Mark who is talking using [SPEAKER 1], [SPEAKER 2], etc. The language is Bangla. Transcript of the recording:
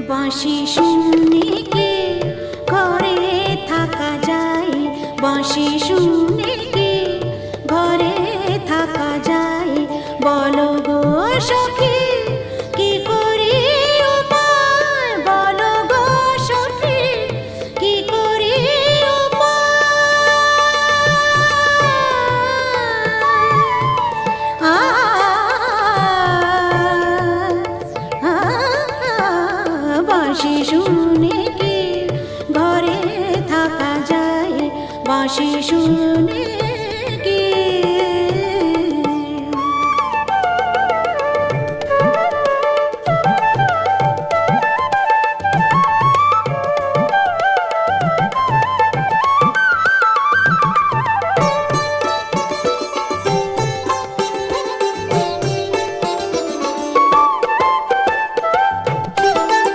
[SPEAKER 1] বাঁশি শুনে কি ঘরে থাকা যায়, বাঁশি শুনে কি ঘরে থাকা যায়, বলো গো সখী কি করি উপায়, বলো গো সখী কি করি বাঁশি শুনে কি ঘরে থাকা যায়, বাঁশি শুনে